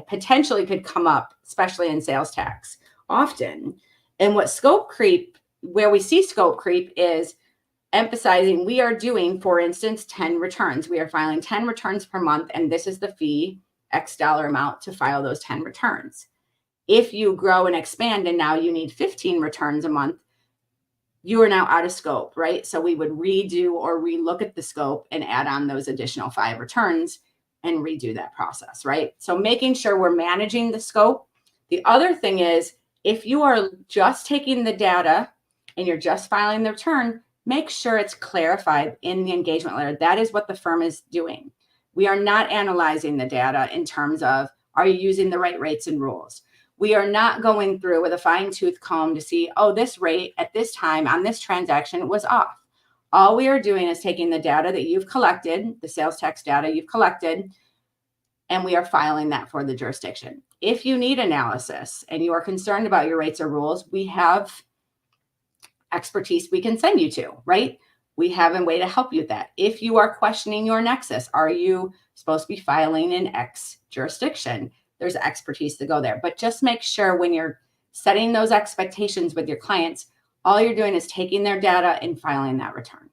potentially could come up, especially in sales tax often. And what scope creep, where we see scope creep, is emphasizing we are doing, for instance, 10 returns. We are filing 10 returns per month, and this is the fee, X dollar amount to file those 10 returns. If you grow and expand and now you need 15 returns a month, you are now out of scope, right? So we would redo or relook at the scope and add on those additional 5 returns and redo that process, right? So making sure we're managing the scope. The other thing is, if you are just taking the data and you're just filing the return, make sure it's clarified in the engagement letter. That is what the firm is doing. We are not analyzing the data in terms of, are you using the right rates and rules? We are not going through with a fine-tooth comb to see, oh, this rate at this time on this transaction was off. All we are doing is taking the data that you've collected, the sales tax data you've collected, and we are filing that for the jurisdiction. If you need analysis and you are concerned about your rates or rules, we have expertise we can send you to, right? We have a way to help you with that. If you are questioning your nexus, are you supposed to be filing in X jurisdiction? There's expertise to go there. But just make sure when you're setting those expectations with your clients, all you're doing is taking their data and filing that return.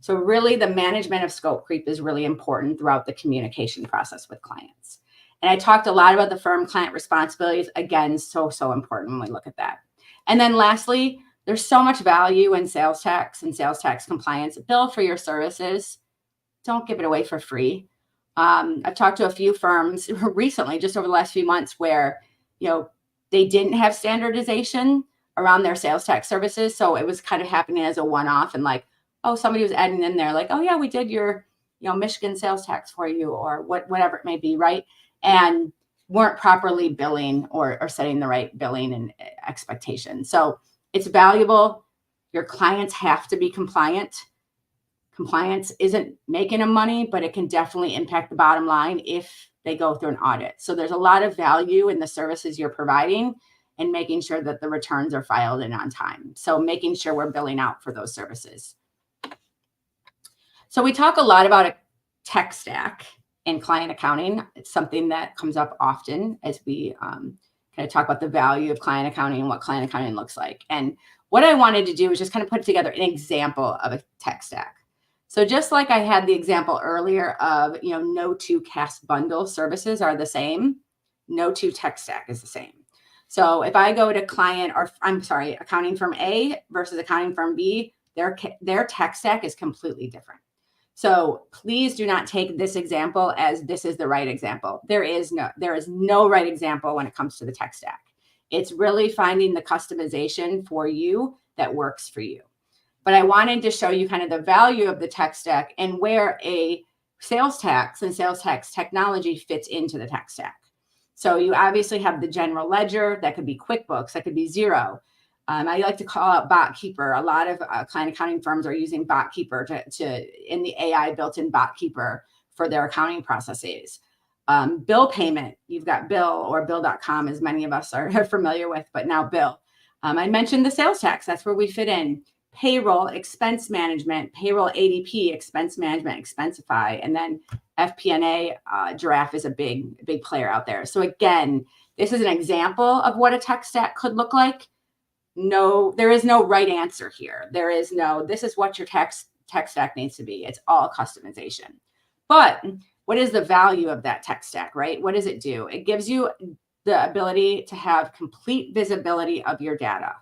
So really the management of scope creep is really important throughout the communication process with clients. And I talked a lot about the firm client responsibilities. Again, so important when we look at that. And then lastly, there's so much value in sales tax and sales tax compliance. Bill for your services. Don't give it away for free. I've talked to a few firms recently, just over the last few months, where they didn't have standardization around their sales tax services, so it was kind of happening as a one-off, and like, oh, somebody was adding in there, like, oh yeah, we did your Michigan sales tax for you, or whatever it may be, right? And weren't properly billing or setting the right billing and expectations. So it's valuable. Your clients have to be compliant. Compliance isn't making them money, but it can definitely impact the bottom line if they go through an audit. So there's a lot of value in the services you're providing and making sure that the returns are filed in on time. So making sure we're billing out for those services. So we talk a lot about a tech stack in client accounting. It's something that comes up often as we kind of talk about the value of client accounting and what client accounting looks like. And what I wanted to do is just kind of put together an example of a tech stack. So just like I had the example earlier of, no two CAS bundle services are the same, no two tech stack is the same. So if I go to accounting firm A versus accounting firm B, their tech stack is completely different. So please do not take this example as this is the right example. There is no right example when it comes to the tech stack. It's really finding the customization for you that works for you. But I wanted to show you kind of the value of the tech stack and where a sales tax and sales tax technology fits into the tech stack. So you obviously have the general ledger. That could be QuickBooks. That could be Xero. I like to call out BotKeeper. A lot of client accounting firms are using BotKeeper in the AI built-in BotKeeper for their accounting processes. Bill payment. You've got Bill or Bill.com, as many of us are familiar with, but now Bill. I mentioned the sales tax. That's where we fit in. Payroll, expense management, payroll ADP, expense management, Expensify, and then FP&A, Giraffe is a big player out there. So again, this is an example of what a tech stack could look like. No, there is no right answer here. There is no, this is what your tech stack needs to be. It's all customization. But what is the value of that tech stack, right? What does it do? It gives you the ability to have complete visibility of your data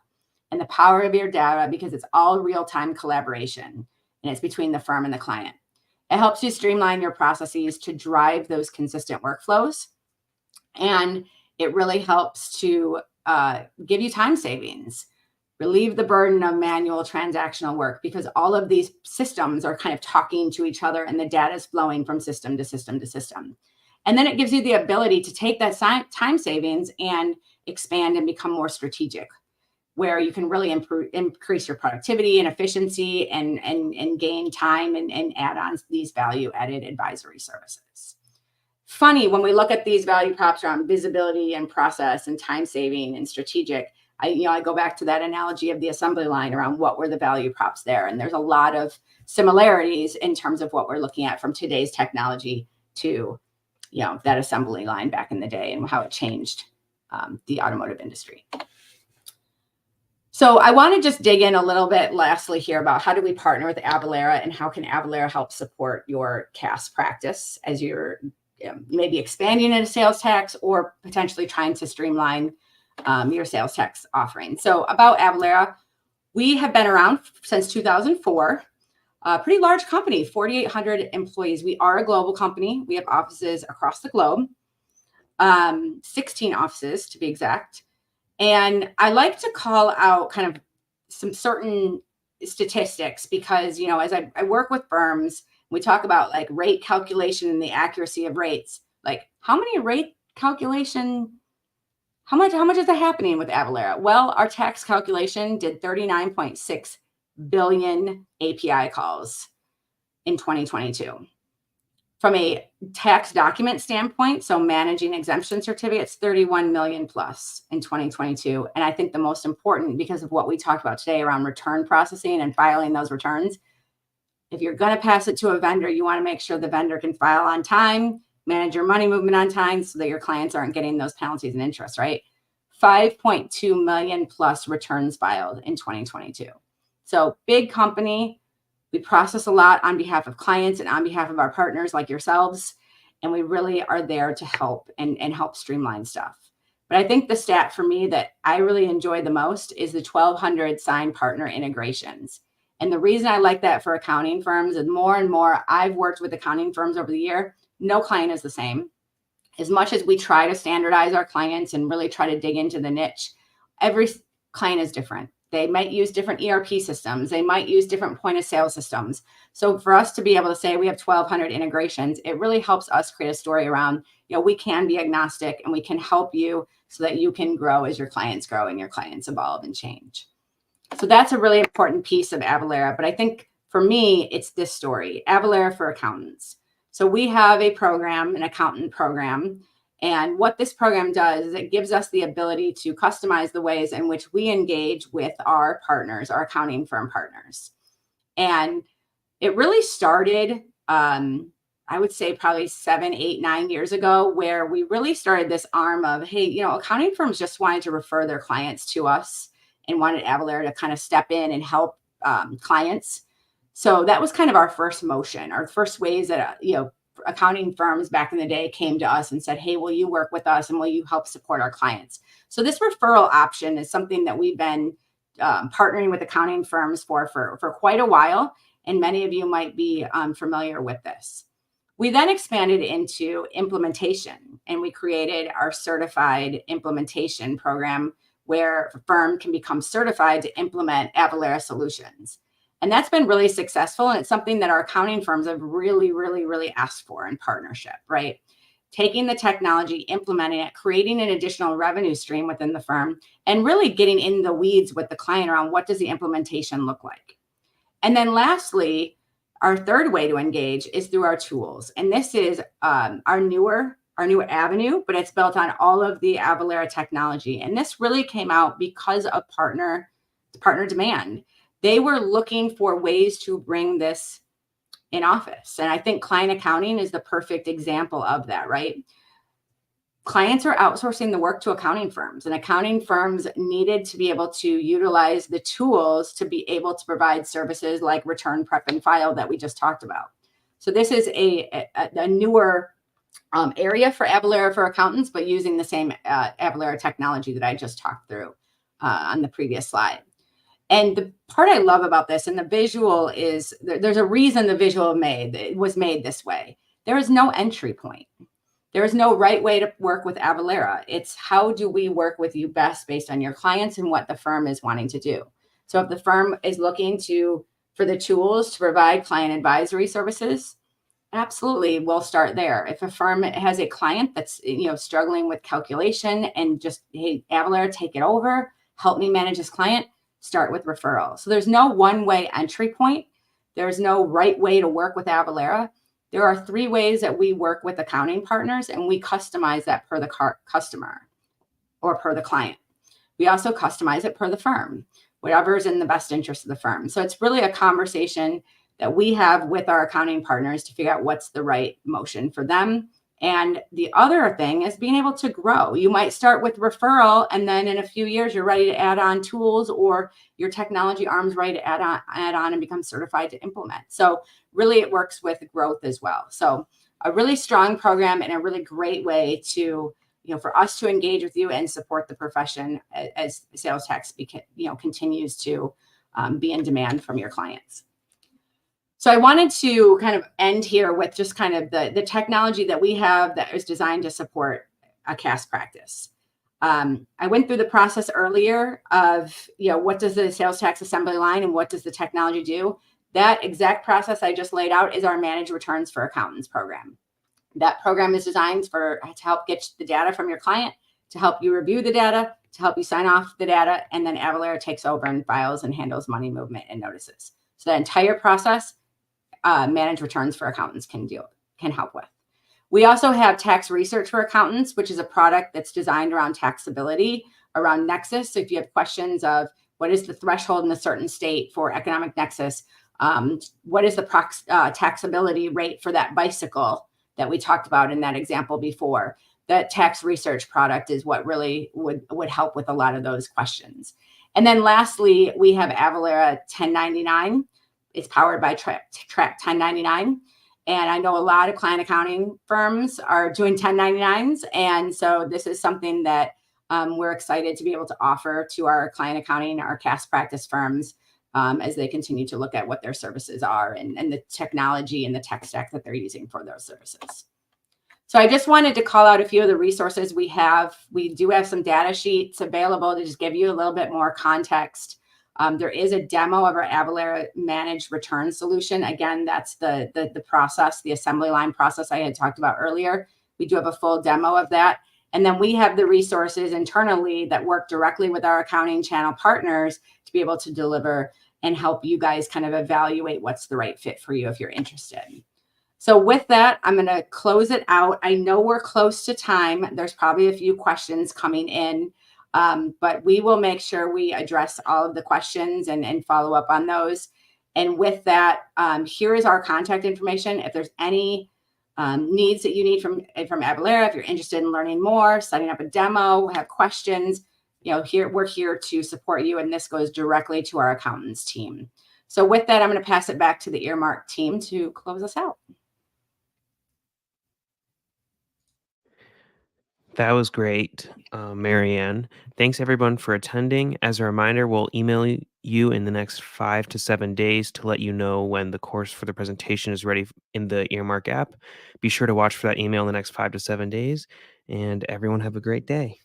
and the power of your data, because it's all real-time collaboration and it's between the firm and the client. It helps you streamline your processes to drive those consistent workflows. And it really helps to give you time savings. relieve the burden of manual transactional work, because all of these systems are kind of talking to each other and the data is flowing from system to system to system. And then it gives you the ability to take that time savings and expand and become more strategic, where you can really increase your productivity and efficiency and gain time and add on these value-added advisory services. Funny, when we look at these value props around visibility and process and time saving and strategic, I go back to that analogy of the assembly line around what were the value props there. And there's a lot of similarities in terms of what we're looking at from today's technology to, that assembly line back in the day and how it changed the automotive industry. So I want to just dig in a little bit lastly here about how do we partner with Avalara and how can Avalara help support your CAS practice as you're maybe expanding into sales tax or potentially trying to streamline your sales tax offering. So about Avalara, we have been around since 2004, a pretty large company, 4,800 employees. We are a global company. We have offices across the globe, 16 offices to be exact. And I like to call out kind of some certain statistics because, as I work with firms, we talk about like rate calculation and the accuracy of rates. Like how many rate calculation, how much is that happening with Avalara? Well, our tax calculation did 39.6 billion API calls in 2022. From a tax document standpoint, so managing exemption certificates, 31 million plus in 2022. And I think the most important, because of what we talked about today around return processing and filing those returns, if you're going to pass it to a vendor, you want to make sure the vendor can file on time, manage your money movement on time so that your clients aren't getting those penalties and interest, right? 5.2 million plus returns filed in 2022. So big company. We process a lot on behalf of clients and on behalf of our partners like yourselves. And we really are there to help and help streamline stuff. But I think the stat for me that I really enjoy the most is the 1,200 signed partner integrations. And the reason I like that for accounting firms is more and more I've worked with accounting firms over the year. No client is the same. As much as we try to standardize our clients and really try to dig into the niche, every client is different. They might use different ERP systems. They might use different point of sale systems. So for us to be able to say we have 1,200 integrations, it really helps us create a story around, we can be agnostic and we can help you so that you can grow as your clients grow and your clients evolve and change. So that's a really important piece of Avalara. But I think for me, it's this story, Avalara for accountants. So we have a program, an accountant program. And what this program does is it gives us the ability to customize the ways in which we engage with our partners, our accounting firm partners. And it really started, I would say probably 7, 8, 9 years ago, where we really started this arm of, hey, accounting firms just wanted to refer their clients to us and wanted Avalara to kind of step in and help clients. So that was kind of our first motion, our first ways that, accounting firms back in the day came to us and said, hey, will you work with us and will you help support our clients? So this referral option is something that we've been partnering with accounting firms for quite a while. And many of you might be familiar with this. We then expanded into implementation and we created our certified implementation program where a firm can become certified to implement Avalara solutions. And that's been really successful. And it's something that our accounting firms have really, really, really asked for in partnership, right? Taking the technology, implementing it, creating an additional revenue stream within the firm, and really getting in the weeds with the client around what does the implementation look like. And then lastly, our third way to engage is through our tools. And this is our newer avenue, but it's built on all of the Avalara technology. And this really came out because of partner demand. They were looking for ways to bring this in office. And I think client accounting is the perfect example of that, right? Clients are outsourcing the work to accounting firms, and accounting firms needed to be able to utilize the tools to be able to provide services like return prep and file that we just talked about. So this is a newer area for Avalara for accountants, but using the same Avalara technology that I just talked through on the previous slide. And the part I love about this and the visual is there's a reason the visual was made this way. There is no entry point. There's no right way to work with Avalara. It's how do we work with you best based on your clients and what the firm is wanting to do. So if the firm is looking for the tools to provide client advisory services, absolutely, we'll start there. If a firm has a client that's struggling with calculation and just, hey, Avalara, take it over, help me manage this client, start with referral. So there's no one way entry point. There's no right way to work with Avalara. There are 3 ways that we work with accounting partners, and we customize that per the customer or per the client. We also customize it per the firm, whatever is in the best interest of the firm. So it's really a conversation that we have with our accounting partners to figure out what's the right motion for them. And the other thing is being able to grow. You might start with referral, and then in a few years, you're ready to add on tools, or your technology arm's ready to add on and become certified to implement. So really, it works with growth as well. So a really strong program and a really great way to for us to engage with you and support the profession as sales tax continues to be in demand from your clients. So I wanted to kind of end here with just kind of the technology that we have that is designed to support a CAS practice. I went through the process earlier of, what does the sales tax assembly line and what does the technology do? That exact process I just laid out is our Managed Returns for Accountants program. That program is designed to help get the data from your client, to help you review the data, to help you sign off the data, and then Avalara takes over and files and handles money movement and notices. So the entire process, Managed Returns for Accountants can help with. We also have Tax Research for Accountants, which is a product that's designed around taxability, around nexus. So if you have questions of what is the threshold in a certain state for economic nexus, what is the taxability rate for that bicycle that we talked about in that example before, that Tax Research product is what really would help with a lot of those questions. And then lastly, we have Avalara 1099. It's powered by Track 1099. And I know a lot of client accounting firms are doing 1099s. And so this is something that we're excited to be able to offer to our client accounting, our CAS practice firms, as they continue to look at what their services are and the technology and the tech stack that they're using for those services. So I just wanted to call out a few of the resources we have. We do have some data sheets available to just give you a little bit more context. There is a demo of our Avalara Managed Return solution. Again, that's the process, the assembly line process I had talked about earlier. We do have a full demo of that. And then we have the resources internally that work directly with our accounting channel partners to be able to deliver and help you guys kind of evaluate what's the right fit for you if you're interested. So with that, I'm going to close it out. I know we're close to time. There's probably a few questions coming in. But we will make sure we address all of the questions and follow up on those. And with that, here is our contact information. If there's any needs that you need from Avalara, if you're interested in learning more, setting up a demo, have questions, we're here to support you. And this goes directly to our accountants team. So with that, I'm going to pass it back to the Earmark team to close us out. That was great, Marianne. Thanks everyone for attending. As a reminder, we'll email you in the next 5 to 7 days to let you know when the course for the presentation is ready in the Earmark app. Be sure to watch for that email in the next 5 to 7 days, and everyone have a great day.